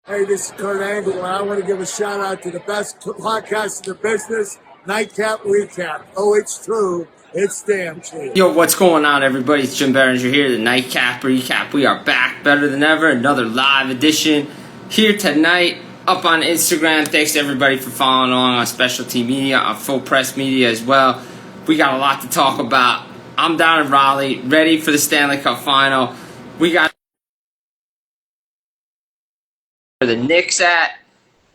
Hey, this is Kurt Angle, and I want to give a shout out to the best podcast in the business, Nightcap Recap. Oh, it's true. It's damn true. Yo, what's going on, everybody? It's Jim Biringer here, the Nightcap Recap. We are back better than ever. Another live edition here tonight up on Instagram. Thanks to everybody for following along on Specialty Media, on Full Press Media as well. We got a lot to talk about. I'm down in Raleigh, ready for the Stanley Cup Final. We got where the Knicks at.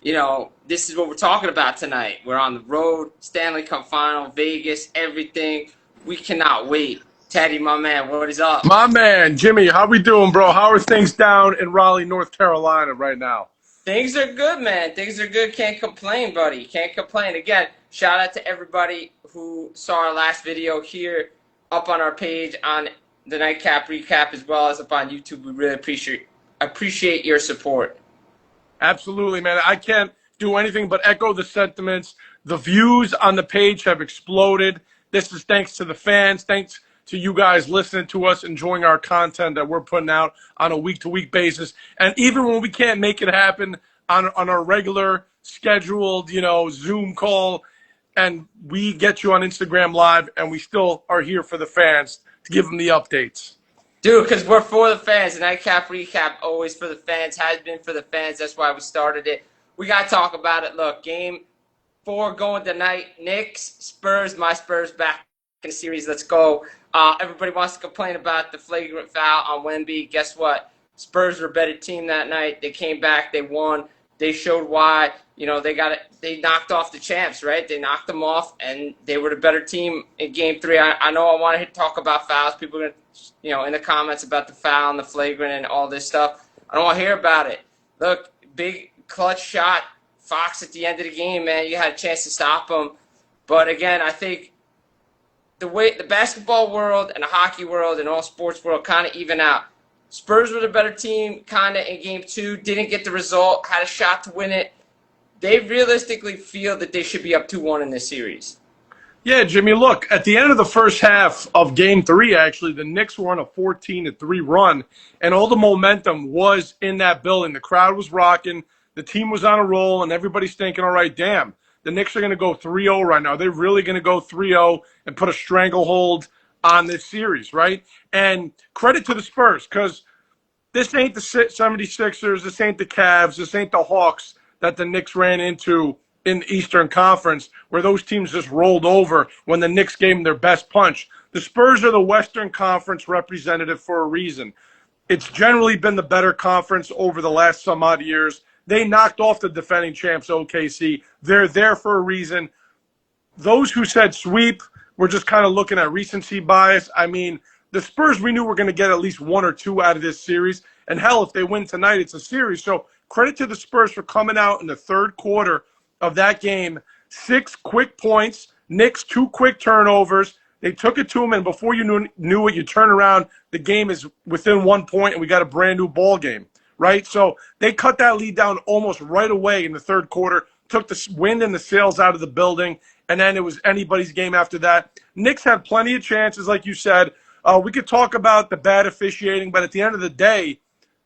You know, this is what we're talking about tonight. We're on the road, Stanley Cup Final, Vegas, everything. We cannot wait. Teddy, my man, what is up? My man, Jimmy, how we doing, bro? How are things down in Raleigh, North Carolina right now? Things are good, man. Things are good. Can't complain, buddy. Can't complain. Again, shout out to everybody who saw our last video here up on our page on the Nightcap Recap as well as up on YouTube. We really appreciate your support. Absolutely, man. I can't do anything but echo the sentiments. The views on the page have exploded. This is thanks to the fans. Thanks to you guys listening to us, enjoying our content that we're putting out on a week-to-week basis. And even when we can't make it happen on our regular scheduled, Zoom call, and we get you on Instagram Live, and we still are here for the fans to give them the updates. Dude, because we're for the fans. The Nightcap Recap, always for the fans, has been for the fans. That's why we started it. We got to talk about it. Look, Game 4 going tonight. Knicks, Spurs, my Spurs back in the series. Let's go. Everybody wants to complain about the flagrant foul on Wemby. Guess what? Spurs were a better team that night. They came back. They won. They showed why. They knocked off the champs, right? They knocked them off, and they were the better team in Game 3. I know I want to talk about fouls. People are going to, in the comments about the foul and the flagrant and all this stuff. I don't want to hear about it. Look, big clutch shot. Fox at the end of the game, man. You had a chance to stop him. But, again, I think the way the basketball world and the hockey world and all sports world kind of even out. Spurs were the better team kind of in Game 2. Didn't get the result. Had a shot to win it. They realistically feel that they should be up 2-1 in this series. Yeah, Jimmy, look, at the end of the first half of Game 3, actually, the Knicks were on a 14-3 run, and all the momentum was in that building. The crowd was rocking, the team was on a roll, and everybody's thinking, all right, damn, the Knicks are going to go 3-0 right now. They're really going to go 3-0 and put a stranglehold on this series, right? And credit to the Spurs, because this ain't the 76ers, this ain't the Cavs, this ain't the Hawks that the Knicks ran into in the Eastern Conference, where those teams just rolled over when the Knicks gave them their best punch. The Spurs are the Western Conference representative for a reason. It's generally been the better conference over the last some odd years. They knocked off the defending champs OKC. They're there for a reason. Those who said sweep were just kind of looking at recency bias. I mean, the Spurs, we knew were going to get at least 1 or 2 out of this series. And hell, if they win tonight, it's a series. So credit to the Spurs for coming out in the third quarter of that game. 6 quick points, Knicks 2 quick turnovers. They took it to them, and before you knew it, you turn around, the game is within 1 point, and we got a brand new ball game, right? So they cut that lead down almost right away in the third quarter, took the wind and the sails out of the building, and then it was anybody's game after that. Knicks had plenty of chances, like you said. We could talk about the bad officiating, but at the end of the day,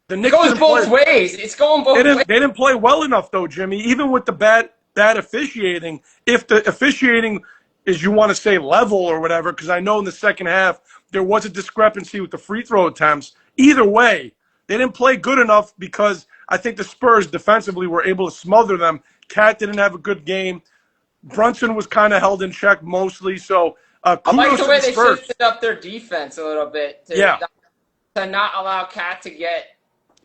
the Knicks It goes both ways. It's going both ways. They didn't play well enough, though, Jimmy. Even with the bad officiating, if the officiating is, you want to say, level or whatever, because I know in the second half there was a discrepancy with the free throw attempts. Either way, they didn't play good enough because I think the Spurs defensively were able to smother them. Cat didn't have a good game. Brunson was kind of held in check mostly. So I like the way they Spurs. shifted up their defense a little bit to not allow Cat to get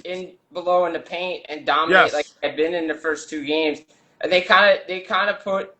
in below in the paint and dominate like they've been in the first 2 games. And they kind of put,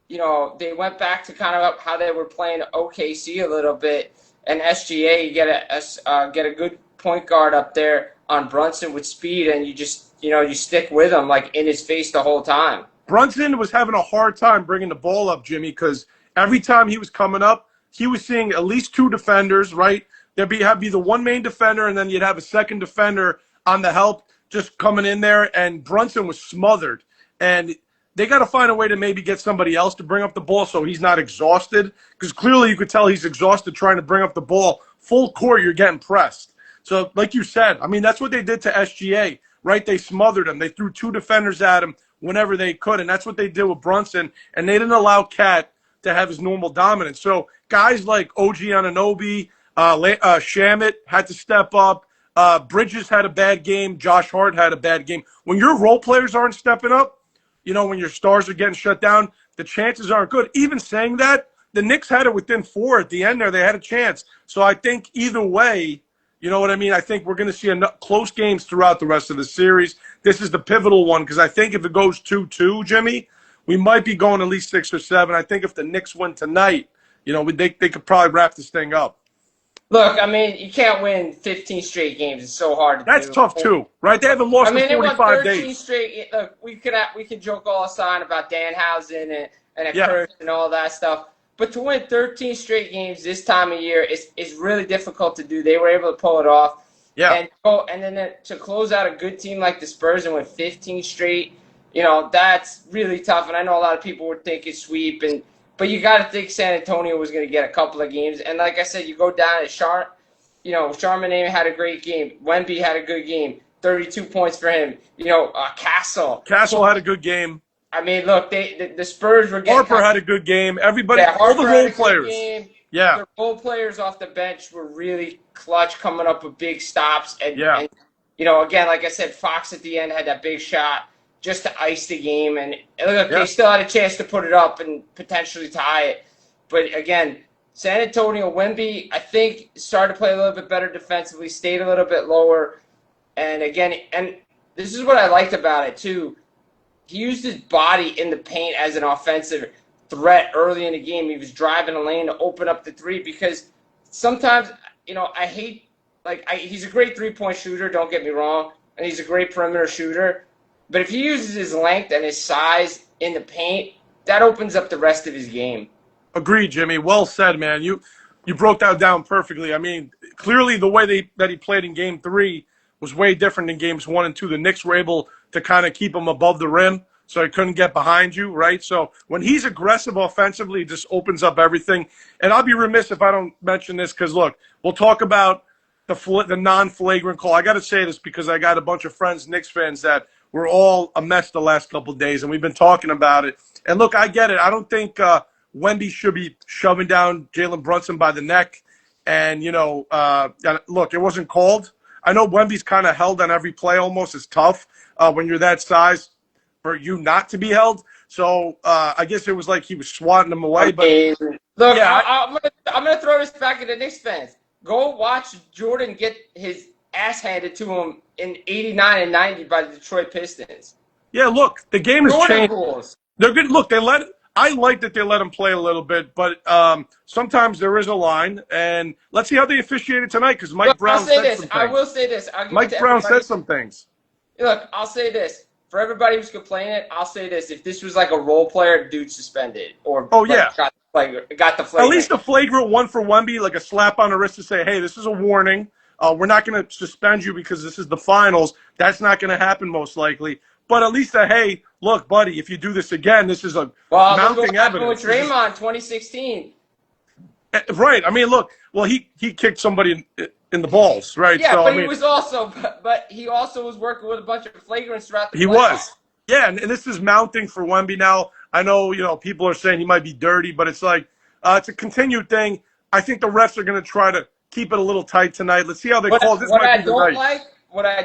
they went back to kind of how they were playing OKC a little bit. And SGA, you get a good point guard up there on Brunson with speed, and you just, you stick with him like in his face the whole time. Brunson was having a hard time bringing the ball up, Jimmy, because every time he was coming up, he was seeing at least 2 defenders, right? There'd be the one main defender, and then you'd have a second defender on the help just coming in there, and Brunson was smothered. And they got to find a way to maybe get somebody else to bring up the ball so he's not exhausted, because clearly you could tell he's exhausted trying to bring up the ball. Full court, you're getting pressed. So like you said, I mean, that's what they did to SGA. right? They smothered him. They threw 2 defenders at him whenever they could, and that's what they did with Brunson, and they didn't allow Cat to have his normal dominance. So guys like OG Anunoby, Shamet had to step up. Bridges had a bad game. Josh Hart had a bad game. When your role players aren't stepping up, when your stars are getting shut down, the chances aren't good. Even saying that, the Knicks had it within 4 at the end there. They had a chance. So I think either way, you know what I mean? I think we're going to see close games throughout the rest of the series. This is the pivotal one because I think if it goes 2-2, Jimmy, we might be going at least 6 or 7. I think if the Knicks win tonight, they could probably wrap this thing up. Look, I mean, you can't win 15 straight games. It's so hard to do. That's tough too, right? They haven't lost in 45 they won 13 days. straight. Look, we could joke all the time about Danhausen and a Yeah. curse and all that stuff. But to win 13 straight games this time of year is really difficult to do. They were able to pull it off. Yeah. And then to close out a good team like the Spurs and win 15 straight, that's really tough. And I know a lot of people would think it's sweep, but you got to think San Antonio was going to get a couple of games. And like I said, you go down at Charmaine had a great game. Wemby had a good game. 32 points for him. Castle. Castle had a good game. I mean, look, the Spurs were getting Harper had a good game. Everybody, all the role players. Yeah. The role players off the bench were really clutch, coming up with big stops. And again, like I said, Fox at the end had that big shot just to ice the game. And look, they still had a chance to put it up and potentially tie it. But again, San Antonio, Wemby, I think, started to play a little bit better defensively, stayed a little bit lower. And again, and this is what I liked about it, too. He used his body in the paint as an offensive threat early in the game. He was driving a lane to open up the 3 because sometimes, I hate, he's a great 3-point shooter, don't get me wrong, and he's a great perimeter shooter. But if he uses his length and his size in the paint, that opens up the rest of his game. Agreed, Jimmy. Well said, man. You broke that down perfectly. I mean, clearly the way that he played in Game 3 was way different than Games 1 and 2. The Knicks were able to kind of keep him above the rim, so he couldn't get behind you, right? So when he's aggressive offensively, it just opens up everything. And I'll be remiss if I don't mention this because, look, we'll talk about the non-flagrant call. I got to say this because I got a bunch of friends, Knicks fans, that were all a mess the last couple of days, and we've been talking about it. And, look, I get it. I don't think Wemby should be shoving down Jalen Brunson by the neck. And, look, it wasn't called. I know Wemby's kind of held on every play almost. It's tough when you're that size for you not to be held. So I guess it was like he was swatting him away. But look, yeah, I'm gonna throw this back at the Knicks fans. Go watch Jordan get his ass handed to him in '89 and '90 by the Detroit Pistons. Yeah, look, the game has changed. Rules. They're good. Look, I like that they let him play a little bit, but sometimes there is a line, and let's see how they officiated tonight because Mike Brown said some things. I will say this. Mike Brown said some things. Look, I'll say this. For everybody who's complaining, I'll say this. If this was like a role player, dude suspended. Or got the flagrant. At least a flagrant one for Wemby, like a slap on the wrist to say, hey, this is a warning. We're not going to suspend you because this is the finals. That's not going to happen most likely. But at least hey, look, buddy, if you do this again, this is a mounting evidence. With Draymond 2016. Right. I mean, look, well, he kicked somebody in the balls, right? Yeah, so, but he also was working with a bunch of flagrants throughout the playoffs. He was. Yeah, and this is mounting for Wemby now. I know, people are saying he might be dirty, but it's like it's a continued thing. I think the refs are going to try to keep it a little tight tonight. Let's see how they call this. What I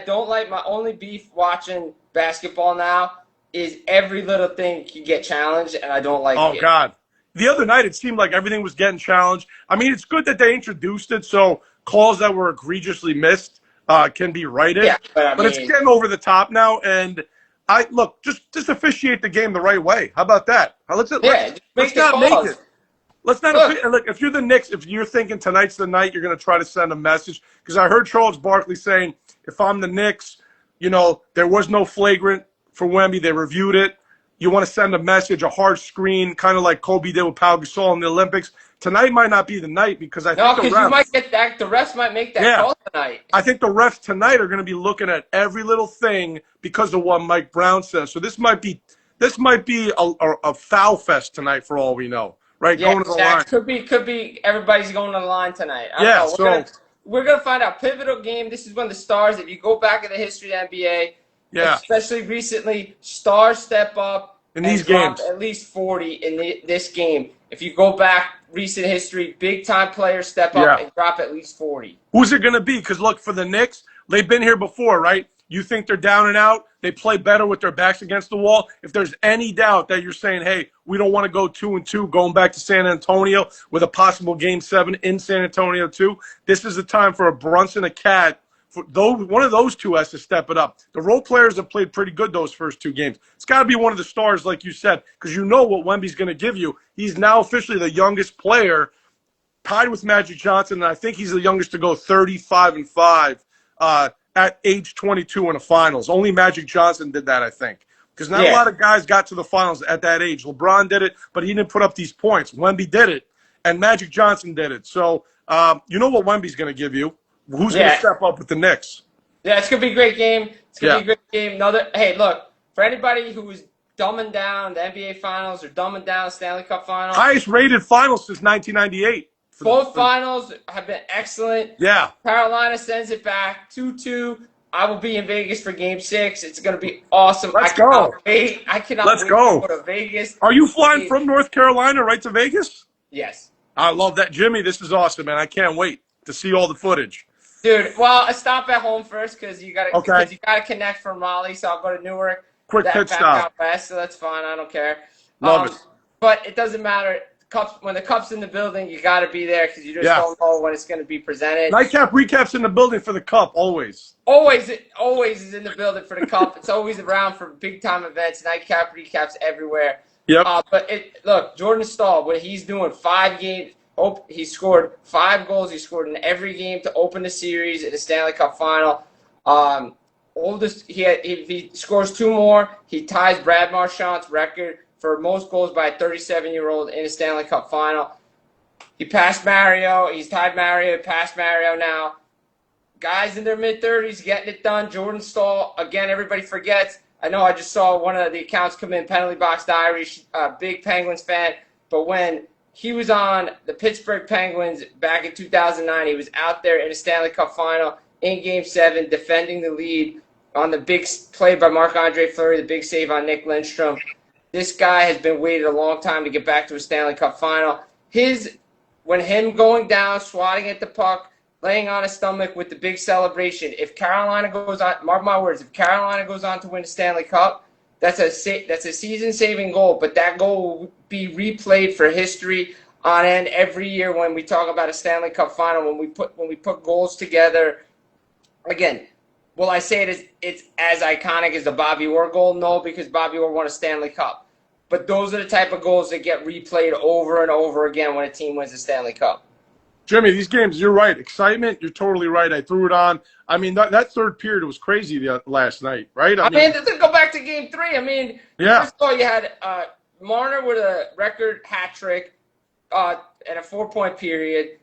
don't like, my only beef watching basketball now is every little thing can get challenged, and I don't like it. Oh, God. The other night, it seemed like everything was getting challenged. I mean, it's good that they introduced it so calls that were egregiously missed can be righted. Yeah, but it's getting over the top now. And just officiate the game the right way. How about that? Let's not make it. Let's not look. If you're the Knicks, if you're thinking tonight's the night, you're going to try to send a message. Because I heard Charles Barkley saying, if I'm the Knicks, there was no flagrant for Wemby. They reviewed it. You want to send a message, a hard screen, kind of like Kobe did with Pau Gasol in the Olympics. Tonight might not be the night because I think you might get that. The refs might make that call tonight. I think the refs tonight are going to be looking at every little thing because of what Mike Brown says. So this might be a foul fest tonight for all we know. Right? Yeah, going to the line. Could be. Everybody's going to the line tonight. We're gonna find out. Pivotal game. This is when the stars. If you go back in the history of the NBA, Yeah. especially recently, stars step up In and these drop games. at least 40 in this game. If you go back recent history, big-time players step up Yeah. and drop at least 40. Who's it going to be? Because, look, for the Knicks, they've been here before, right? You think they're down and out. They play better with their backs against the wall. If there's any doubt that you're saying, hey, we don't want to go 2-2 going back to San Antonio with a possible Game 7 in San Antonio too, this is the time for a Brunson, a Cat. One of those two has to step it up. The role players have played pretty good those first two games. It's got to be one of the stars, like you said, because you know what Wemby's going to give you. He's now officially the youngest player, tied with Magic Johnson, and I think he's the youngest to go 35-5 at age 22 in the finals. Only Magic Johnson did that, I think, because not a lot of guys got to the finals at that age. LeBron did it, but he didn't put up these points. Wemby did it, and Magic Johnson did it. So you know what Wemby's going to give you. Who's going to step up with the Knicks? Yeah, it's going to be a great game. It's going to be a great game. Hey, look, for anybody who's dumbing down the NBA Finals or dumbing down the Stanley Cup Final. Highest rated finals since 1998. Both finals have been excellent. Yeah. Carolina sends it back 2-2. I will be in Vegas for Game 6. It's going to be awesome. Let's go. Wait. I cannot Let's wait go. to go to Vegas. Are you flying from North Carolina right to Vegas? Yes. I love that. Jimmy, this is awesome, man. I can't wait to see all the footage. Dude, well, I stop at home first because you got to connect from Raleigh, so I'll go to Newark. Quick pit stop. Out west, so that's fine. I don't care. Love it. But it doesn't matter. When the Cup's in the building, you got to be there because you just don't know when it's going to be presented. Nightcap recaps in the building for the Cup, always. Always is in the building for the Cup. It's always around for big-time events. Nightcap recaps everywhere. Yep. Look, Jordan Stahl, what he's doing, 5 games. He scored 5 goals. He scored in every game to open the series in the Stanley Cup Final. If he scores 2 more, he ties Brad Marchand's record for most goals by a 37-year-old in a Stanley Cup Final. He passed Mario. He's tied Mario. Passed Mario now. Guys in their mid-30s getting it done. Jordan Stahl, again, everybody forgets. I know I just saw one of the accounts come in, Penalty Box Diary, big Penguins fan. But when he was on the Pittsburgh Penguins back in 2009, he was out there in a Stanley Cup Final in Game 7 defending the lead on the big play by Marc-Andre Fleury, the big save on Nick Lindstrom. This guy has been waiting a long time to get back to a Stanley Cup Final. When him going down, swatting at the puck, laying on his stomach with the big celebration, if Carolina goes on, mark my words, if Carolina goes on to win the Stanley Cup, that's a season-saving goal, but that goal will be replayed for history on end every year when we talk about a Stanley Cup Final, when we put goals together. Again, will I say it's as iconic as the Bobby Orr goal? No, because Bobby Orr won a Stanley Cup. But those are the type of goals that get replayed over and over again when a team wins a Stanley Cup. Jimmy, these games, you're right. Excitement, you're totally right. I threw it on. I mean, that third period was crazy last night, right? I mean, let's go back to Game 3. I mean, first of all, you had Marner with a record hat trick at a 4-point period.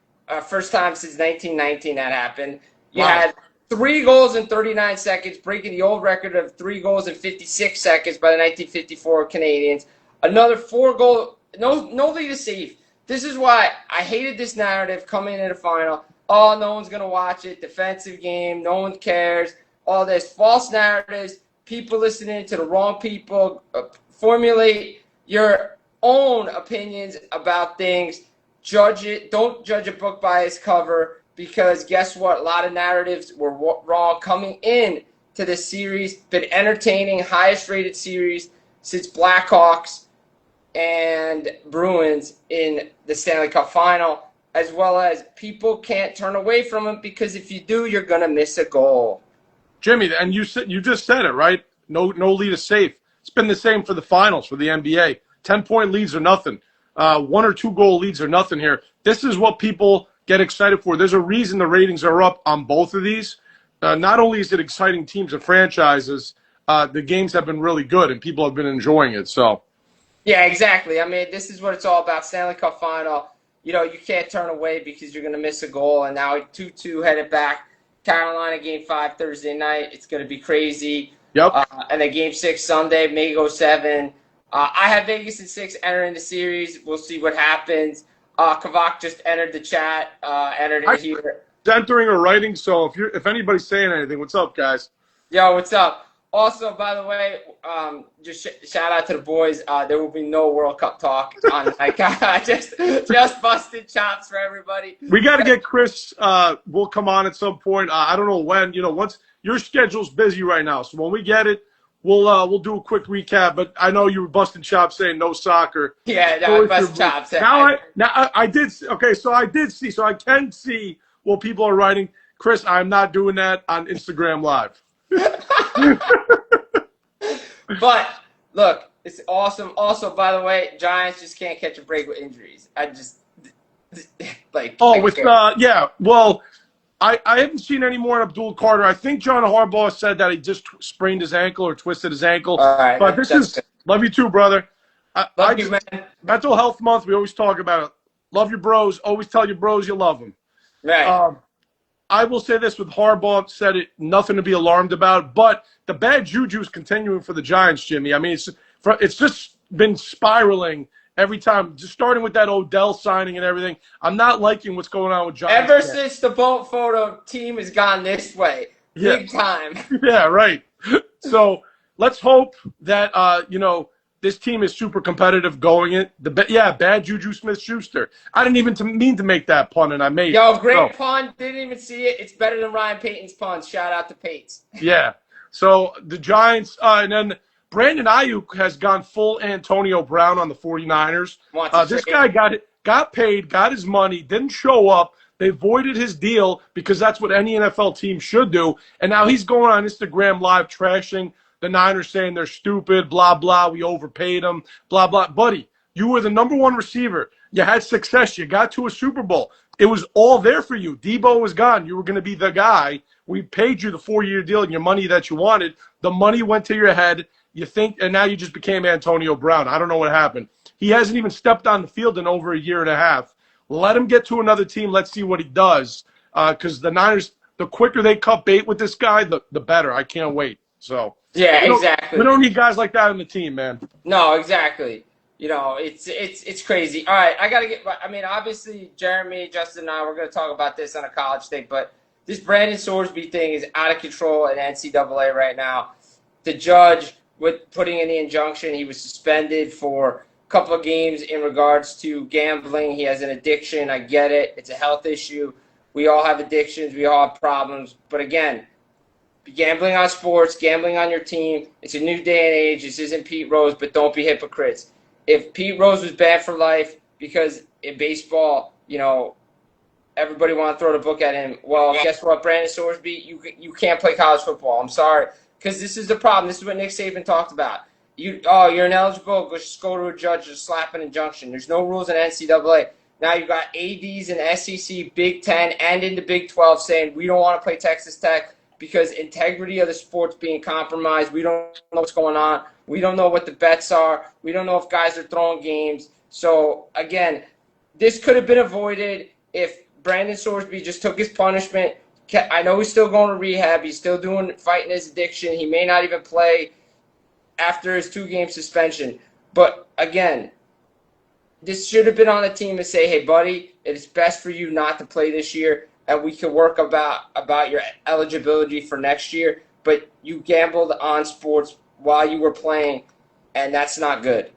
First time since 1919 that happened. You had 3 goals in 39 seconds, breaking the old record of 3 goals in 56 seconds by the 1954 Canadiens. Another 4-goal, no lead is safe. This is why I hated this narrative coming into the final. Oh, no one's going to watch it. Defensive game. No one cares. All this false narratives. People listening to the wrong people. Formulate your own opinions about things. Judge it. Don't judge a book by its cover, because guess what? A lot of narratives were wrong coming in to this series. Been entertaining. Highest rated series since Blackhawks and Bruins in the Stanley Cup Final, as well as people can't turn away from it, because if you do, you're going to miss a goal. Jimmy, and you just said it, right? No lead is safe. It's been the same for the finals for the NBA. 10-point leads are nothing. 1 or 2 goal leads are nothing here. This is what people get excited for. There's a reason the ratings are up on both of these. Not only is it exciting teams and franchises, the games have been really good and people have been enjoying it. So. Yeah, exactly. I mean, this is what it's all about. Stanley Cup Final. You know, you can't turn away because you're going to miss a goal. And now 2-2 headed back. Carolina Game 5 Thursday night. It's going to be crazy. Yep. And then Game 6 Sunday, may go 7. I have Vegas in 6 entering the series. We'll see what happens. Kavak just entered the chat. Entered it here. Entering or writing. So if anybody's saying anything, what's up, guys? Yo, what's up? Also, by the way, just shout out to the boys. There will be no World Cup talk on the nightcap. I just busted chops for everybody. We got to get Chris. Will come on at some point. I don't know when. Once your schedule's busy right now, so when we get it, we'll do a quick recap. But I know you were busting chops saying no soccer. Yeah, no, I bust chops. Now I did. Okay, so I did see. So I can see what people are writing. Chris, I'm not doing that on Instagram Live. But look, it's awesome. Also, by the way, Giants just can't catch a break with injuries. I just like. Yeah. Well, I haven't seen any more on Abdul Carter. I think John Harbaugh said that he just sprained his ankle or twisted his ankle. All right, but love you too, brother. Love you, man. Mental Health Month. We always talk about it. Love your bros. Always tell your bros you love them. Right. I will say this with Harbaugh said it, nothing to be alarmed about, but the bad juju is continuing for the Giants, Jimmy. I mean, it's just been spiraling every time, just starting with that Odell signing and everything. I'm not liking what's going on with Giants. Ever since the boat photo team has gone this way, big time. Yeah, right. So let's hope that, this team is super competitive going it. Bad Juju Smith-Schuster. I didn't even mean to make that pun, and I made it. Yo, great pun. Didn't even see it. It's better than Ryan Payton's pun. Shout out to Pates. Yeah. So the Giants, and then Brandon Ayuk has gone full Antonio Brown on the 49ers. This guy got paid, got his money, didn't show up. They voided his deal because that's what any NFL team should do. And now he's going on Instagram Live trashing the Niners, saying they're stupid, blah, blah, we overpaid them, blah, blah. Buddy, you were the number one receiver. You had success. You got to a Super Bowl. It was all there for you. Debo was gone. You were going to be the guy. We paid you the 4-year deal and your money that you wanted. The money went to your head. And now you just became Antonio Brown. I don't know what happened. He hasn't even stepped on the field in over a year and a half. Let him get to another team. Let's see what he does. Because the Niners, the quicker they cut bait with this guy, the better. I can't wait. So yeah, exactly. We don't need guys like that on the team, man. No, exactly. It's crazy. All right, I got to get – I mean, obviously, Jeremy, Justin, and I, we're going to talk about this on a college thing, but this Brandon Sorsby thing is out of control in NCAA right now. The judge, with putting in the injunction, he was suspended for a couple of games in regards to gambling. He has an addiction. I get it. It's a health issue. We all have addictions. We all have problems. But, again – gambling on sports, gambling on your team. It's a new day and age. This isn't Pete Rose, but don't be hypocrites. If Pete Rose was banned for life because in baseball, everybody want to throw the book at him, well, guess what, Brandon Sorsby, you can't play college football. I'm sorry. Because this is the problem. This is what Nick Saban talked about. You're ineligible. Just go to a judge and slap an injunction. There's no rules in NCAA. Now you've got ADs in SEC, Big Ten, and in the Big 12 saying we don't want to play Texas Tech because integrity of the sport's being compromised. We don't know what's going on. We don't know what the bets are. We don't know if guys are throwing games. So, again, this could have been avoided if Brandon Sorsby just took his punishment. I know he's still going to rehab. He's still fighting his addiction. He may not even play after his 2-game suspension. But, again, this should have been on the team to say, hey, buddy, it is best for you not to play this year. And we can work about your eligibility for next year, but you gambled on sports while you were playing, and that's not good.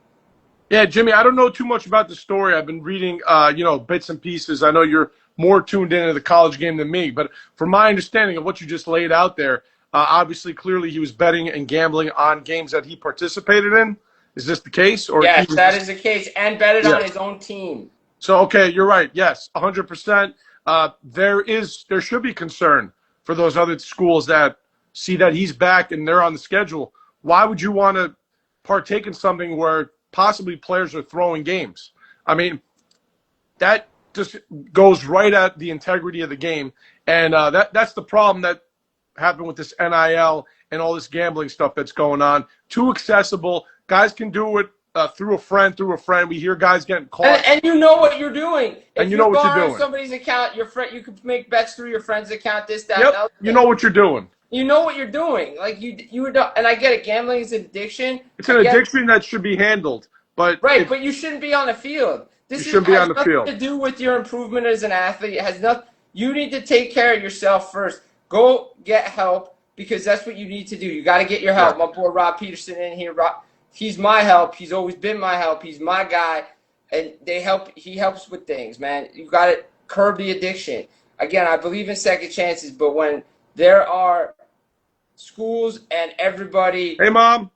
Yeah, Jimmy, I don't know too much about the story. I've been reading, bits and pieces. I know you're more tuned into the college game than me, but from my understanding of what you just laid out there, obviously, clearly he was betting and gambling on games that he participated in. Is this the case? Yes, that is the case, and betted on his own team. So, okay, you're right. Yes, 100%. There should be concern for those other schools that see that he's back and they're on the schedule. Why would you want to partake in something where possibly players are throwing games? I mean, that just goes right at the integrity of the game. And that's the problem that happened with this NIL and all this gambling stuff that's going on. Too accessible. Guys can do it through a friend. We hear guys getting caught. And you know what you're doing. And you know what you're doing. Somebody's account, you can make bets through your friend's account, this, that, yep. that. You know what you're doing. You know what you're doing. Like you and I get it. Gambling is an addition. It's an addiction that should be handled. But you shouldn't be on the field. This has nothing to do with your improvement as an athlete. It has nothing. You need to take care of yourself first. Go get help. because that's what you need to do. You got to get your help. Yeah. My boy Rob Peterson in here. He's my help. He's always been my help. He's my guy, and he helps with things, man. You got to curb the addiction. Again, I believe in second chances, but when there are schools and everybody Hey, Mom.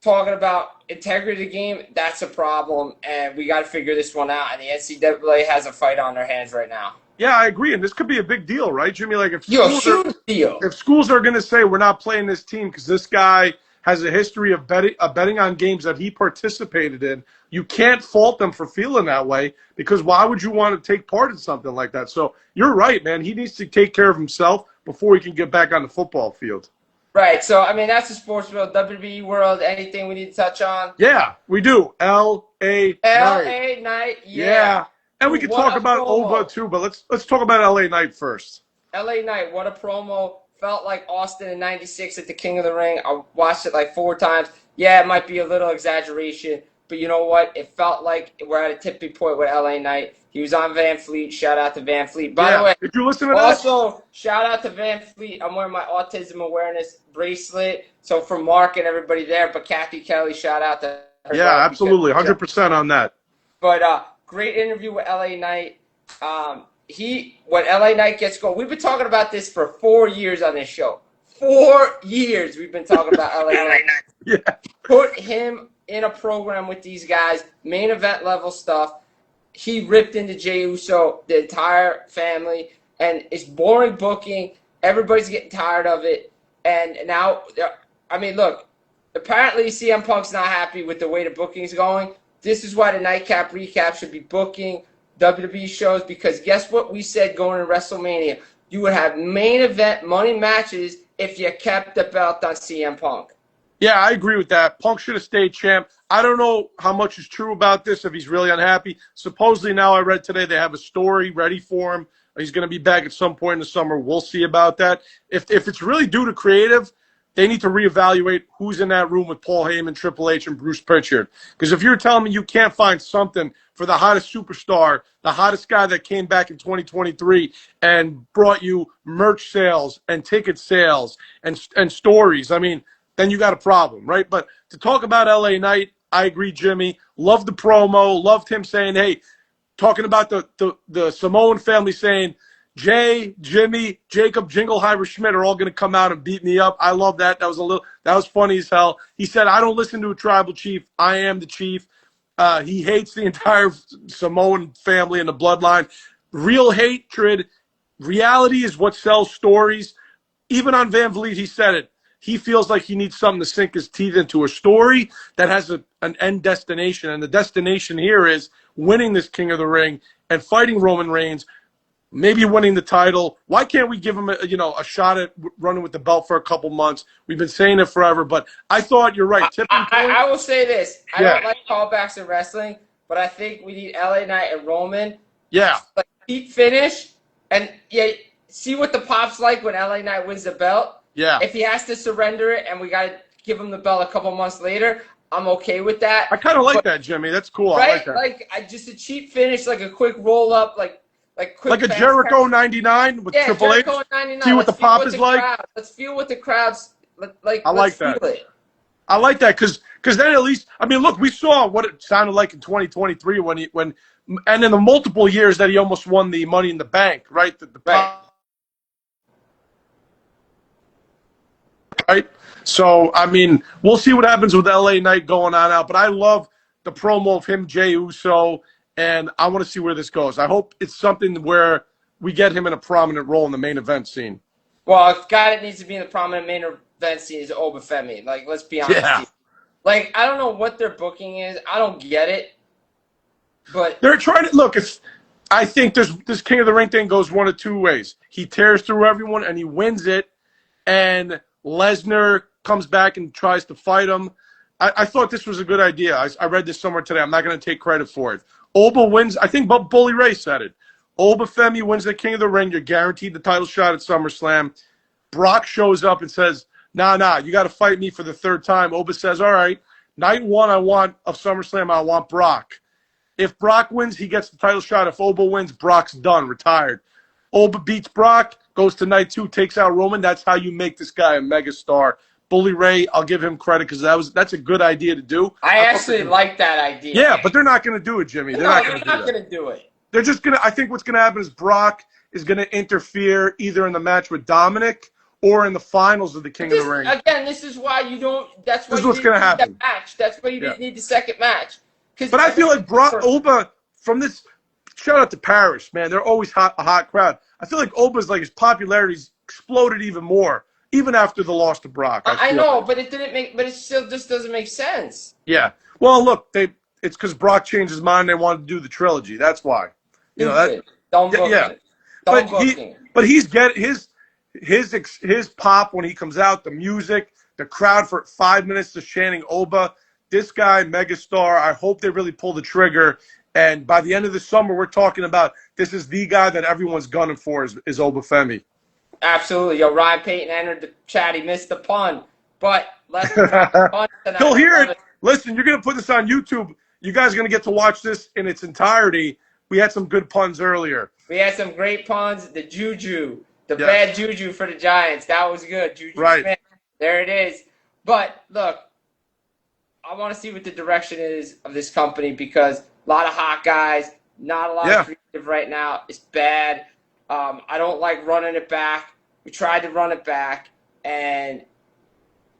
talking about integrity of the game, that's a problem, and we got to figure this one out. And the NCAA has a fight on their hands right now. Yeah, I agree, and this could be a big deal, right, Jimmy? Like if Huge deal. if schools are going to say we're not playing this team because this guy has a history of betting on games that he participated in, you can't fault them for feeling that way, because why would you want to take part in something like that? So you're right, man. He needs to take care of himself before he can get back on the football field. Right. So, I mean, that's the sports world, WWE world. Anything we need to touch on? Yeah, we do. L.A. L.A. Night. Yeah. And we can talk about Oba too, but let's talk about L.A. Night first. L.A. Night, what a promo. Felt like Austin in 96 at the King of the Ring. I watched it like 4 times. Yeah, it might be a little exaggeration, but you know what? It felt like we're at a tipping point with L.A. Knight. He was on Van Fleet. Shout out to Van Fleet. By the way, did you listen to that? Also, shout out to Van Fleet. I'm wearing my autism awareness bracelet. So for Mark and everybody there, but Kathy Kelly, shout out to her. Yeah, absolutely. 100% on that. But great interview with L.A. Knight. When L.A. Knight gets going, we've been talking about this for 4 years on this show. 4 years we've been talking about L.A. Knight. Yeah. Put him in a program with these guys, main event level stuff. He ripped into Jey Uso, the entire family, and it's boring booking. Everybody's getting tired of it. And now, I mean, look, apparently CM Punk's not happy with the way the booking's going. This is why the Nightcap Recap should be booking WWE shows, because guess what we said going to WrestleMania? You would have main event money matches if you kept the belt on CM Punk. Yeah, I agree with that. Punk should have stayed champ. I don't know how much is true about this, if he's really unhappy. Supposedly now I read today they have a story ready for him. He's going to be back at some point in the summer. We'll see about that. If it's really due to creative, they need to reevaluate who's in that room with Paul Heyman, Triple H, and Bruce Pritchard. Because if you're telling me you can't find something for the hottest superstar, the hottest guy that came back in 2023 and brought you merch sales and ticket sales and stories, I mean, then you got a problem, right? But to talk about LA Knight, I agree, Jimmy. Loved the promo. Loved him saying, hey, talking about the Samoan family saying, Jay, Jimmy, Jacob, Jingleheimer, Schmidt are all going to come out and beat me up. I love that. That was funny as hell. He said, I don't listen to a tribal chief. I am the chief. He hates the entire Samoan family and the bloodline. Real hatred. Reality is what sells stories. Even on Van Vliet, he said it. He feels like he needs something to sink his teeth into, a story that has an end destination. And the destination here is winning this King of the Ring and fighting Roman Reigns, maybe winning the title. Why can't we give him a shot at running with the belt for a couple months? We've been saying it forever, but I thought you're right. I will say this. I don't like callbacks in wrestling, but I think we need LA Knight and Roman. Yeah. Like peak finish, and see what the pop's like when LA Knight wins the belt. Yeah. If he has to surrender it and we got to give him the belt a couple months later, I'm okay with that. I kind of like that, Jimmy. That's cool. Right? I like that. Like just a cheap finish, like a quick roll up, like quick. Like a Jericho 99 with Triple H. Jericho 99. See what the pop is like. Let's feel what the crowd's like. I like that. I like that because then at least, I mean, look, we saw what it sounded like in 2023 and in the multiple years that he almost won the Money in the Bank, right? Right. So, I mean, we'll see what happens with LA Knight going on out. But I love the promo of him, Jey Uso, and I want to see where this goes. I hope it's something where we get him in a prominent role in the main event scene. Well, a guy that needs to be in the prominent main event scene is Oba Femi. Like, let's be honest. Yeah. Like, I don't know what their booking is. I don't get it. But they're trying to look. I think this King of the Ring thing goes one of two ways. He tears through everyone and he wins it, and Lesnar comes back and tries to fight him. I thought this was a good idea. I read this somewhere today. I'm not going to take credit for it. Oba wins. I think Bully Ray said it. Oba Femi wins the King of the Ring. You're guaranteed the title shot at SummerSlam. Brock shows up and says, nah, you got to fight me for the third time. Oba says, all right, night one of SummerSlam, I want Brock. If Brock wins, he gets the title shot. If Oba wins, Brock's done, retired. Oba beats Brock, goes to night 2, takes out Roman. That's how you make this guy a megastar. Bully Ray, I'll give him credit because that's a good idea to do. I actually like that idea. Yeah, but they're not going to do it, Jimmy. They're not going to do it. They're just going to – I think what's going to happen is Brock is going to interfere either in the match with Dominic or in the finals of the King of the Ring. Again, this is why you don't – that's why this is what's going to happen. That match. That's why you didn't need the second match. But I feel like Oba, from this – shout out to Paris, man. They're always a hot crowd. I feel like Oba's – like his popularity's exploded even more, even after the loss to Brock. I know, but it didn't make – but it still just doesn't make sense. Yeah. Well, look, it's because Brock changed his mind. They wanted to do the trilogy. That's why. You know that. Don't book it. But he's getting his pop when he comes out. The music, the crowd for 5 minutes just chanting Oba. This guy, megastar. I hope they really pull the trigger. And by the end of the summer, we're talking about this is the guy that everyone's gunning for is Oba Femi. Absolutely. Yo, Ryan Payton entered the chat. He missed the pun, but let's pun tonight. He'll hear it. Listen, you're going to put this on YouTube. You guys are going to get to watch this in its entirety. We had some good puns earlier. We had some great puns. The juju, bad juju for the Giants. That was good. Juju right. Smith. There it is. But, look, I want to see what the direction is of this company because a lot of hot guys, not a lot of creative right now. It's bad. I don't like running it back. We tried to run it back, and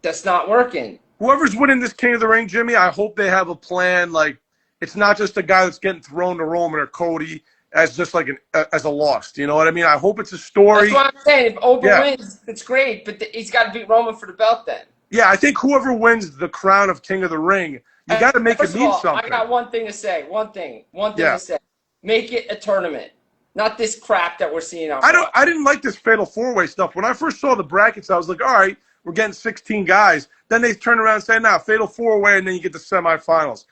that's not working. Whoever's winning this King of the Ring, Jimmy, I hope they have a plan. Like, it's not just a guy that's getting thrown to Roman or Cody as just like as a loss. You know what I mean? I hope it's a story. That's what I'm saying. If Oba wins, it's great, but he's got to beat Roman for the belt then. Yeah, I think whoever wins the crown of King of the Ring, you got to make it mean something. I got one thing to say. One thing to say. Make it a tournament, not this crap that we're seeing on. I didn't like this Fatal 4-Way stuff. When I first saw the brackets, I was like, all right, we're getting 16 guys. Then they turn around and say, now Fatal 4-Way, and then you get the semifinals.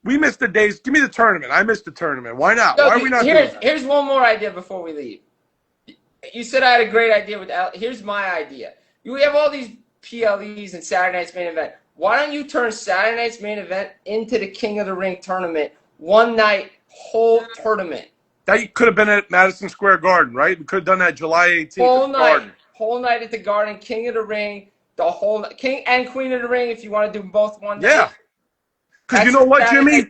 We missed the days. Give me the tournament. I missed the tournament. Why not? No, why are we not doing that? Here's one more idea before we leave. You said I had a great idea with Al. Here's my idea. You have all these PLEs and Saturday Night's Main Event. Why don't you turn Saturday Night's Main Event into the King of the Ring tournament? One night, whole tournament. That could have been at Madison Square Garden, right? We could have done that July 18th. Whole night at the Garden, King of the Ring, the whole King and Queen of the Ring. If you want to do them both one day. Yeah. Because you know what, Jimmy?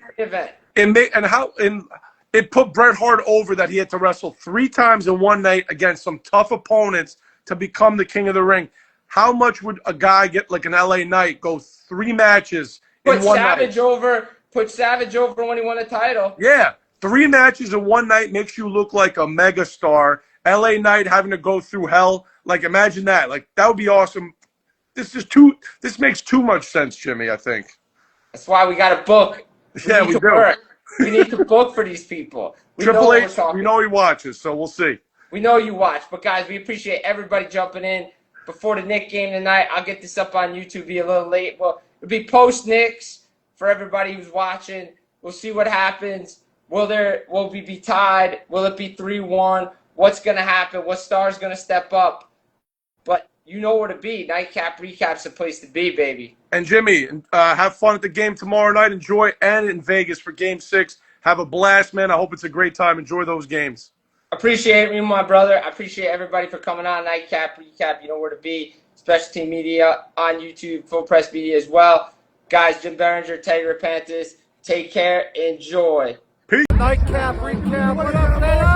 It put Bret Hart over that he had to wrestle 3 times in one night against some tough opponents to become the King of the Ring. How much would a guy get like an LA Knight go 3 matches in one night? Put Savage over when he won a title. Yeah. 3 matches in one night makes you look like a megastar. LA Knight having to go through hell. Like, imagine that. Like, that would be awesome. This makes too much sense, Jimmy, I think. That's why we got to book. We do. We need to book for these people. Triple H, we know he watches, so we'll see. We know you watch. But, guys, we appreciate everybody jumping in before the Knicks game tonight. I'll get this up on YouTube. Be a little late. Well, it'll be post-Knicks for everybody who's watching. We'll see what happens. Will we be tied? Will it be 3-1? What's going to happen? What star's going to step up? But you know where to be. Nightcap Recap's the place to be, baby. And Jimmy, have fun at the game tomorrow night. Enjoy, and in Vegas for Game 6. Have a blast, man. I hope it's a great time. Enjoy those games. Appreciate you, my brother. I appreciate everybody for coming on. Nightcap Recap, you know where to be. Special Team Media on YouTube, Full Press Media as well. Guys, Jim Biringer, Teddy Repantis. Take care. Enjoy. Peace. Nightcap Recap. What up, man?